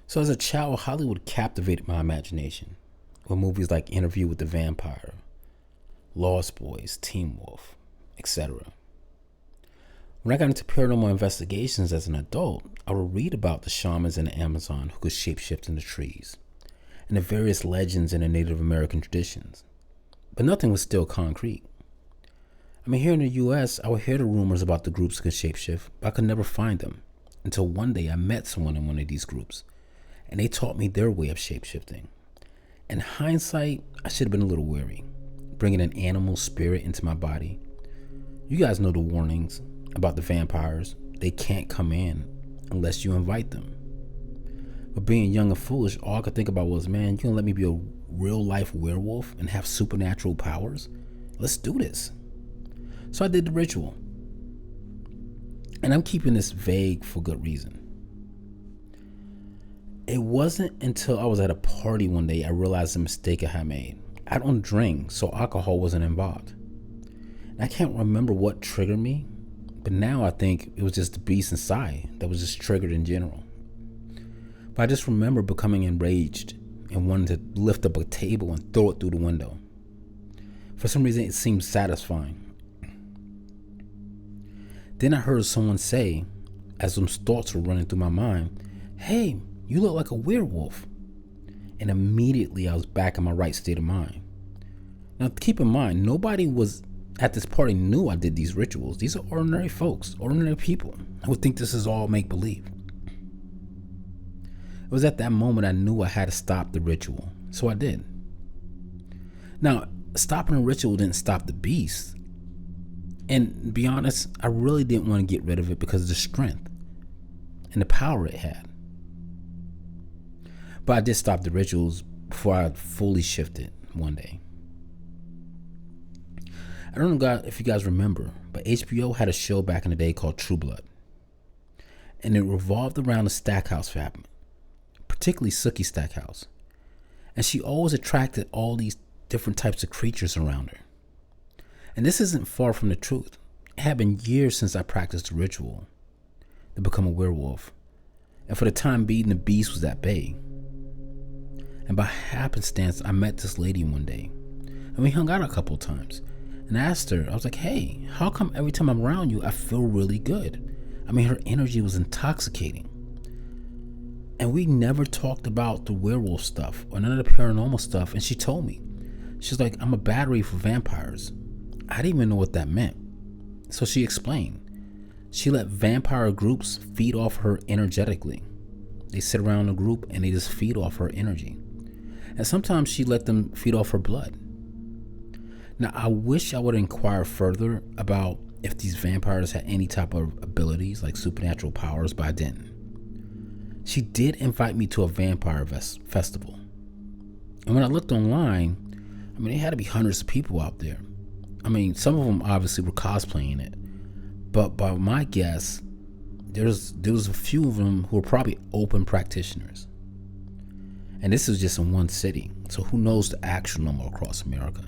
So as a child, Hollywood captivated my imagination with movies like Interview with the Vampire, Lost Boys, Teen Wolf, etc. When I got into paranormal investigations as an adult, I would read about the shamans in the Amazon who could shapeshift in the trees, and the various legends in the Native American traditions. But nothing was still concrete. I mean, here in the US, I would hear the rumors about the groups that could shapeshift, but I could never find them until one day I met someone in one of these groups, and they taught me their way of shapeshifting. In hindsight, I should have been a little wary, bringing an animal spirit into my body. You guys know the warnings about the vampires. They can't come in unless you invite them. But being young and foolish, all I could think about was, man, you gonna let me be a real life werewolf and have supernatural powers? Let's do this. So I did the ritual. And I'm keeping this vague for good reason. It wasn't until I was at a party one day I realized the mistake I had made. I don't drink, so alcohol wasn't involved. And I can't remember what triggered me, but now I think it was just the beast inside that was just triggered in general. But I just remember becoming enraged and wanting to lift up a table and throw it through the window. For some reason, it seemed satisfying. Then I heard someone say, as some thoughts were running through my mind, "Hey, you look like a werewolf." And immediately I was back in my right state of mind. Now keep in mind, nobody was at this party knew I did these rituals. These are ordinary folks, ordinary people. I would think this is all make-believe. It was at that moment I knew I had to stop the ritual, so I did. Now, stopping the ritual didn't stop the beast. And to be honest, I really didn't want to get rid of it because of the strength and the power it had. But I did stop the rituals before I fully shifted one day. I don't know if you guys remember, but HBO had a show back in the day called True Blood. And it revolved around the Stackhouse family, particularly Sookie Stackhouse. And she always attracted all these different types of creatures around her. And this isn't far from the truth. It had been years since I practiced the ritual to become a werewolf. And for the time being, the beast was at bay. And by happenstance, I met this lady one day. And we hung out a couple of times. And I asked her, I was like, "Hey, how come every time I'm around you, I feel really good?" I mean, her energy was intoxicating. And we never talked about the werewolf stuff or none of the paranormal stuff. And she told me, she's like, "I'm a battery for vampires." I didn't even know what that meant. So she explained. She let vampire groups feed off her energetically. They sit around a group and they just feed off her energy. And sometimes she let them feed off her blood. Now, I wish I would inquire further about if these vampires had any type of abilities like supernatural powers, but I didn't. She did invite me to a vampire festival. And when I looked online, I mean, there had to be hundreds of people out there. I mean, some of them obviously were cosplaying it. But by my guess, there was a few of them who were probably open practitioners. And this is just in one city. So who knows the actual number across America?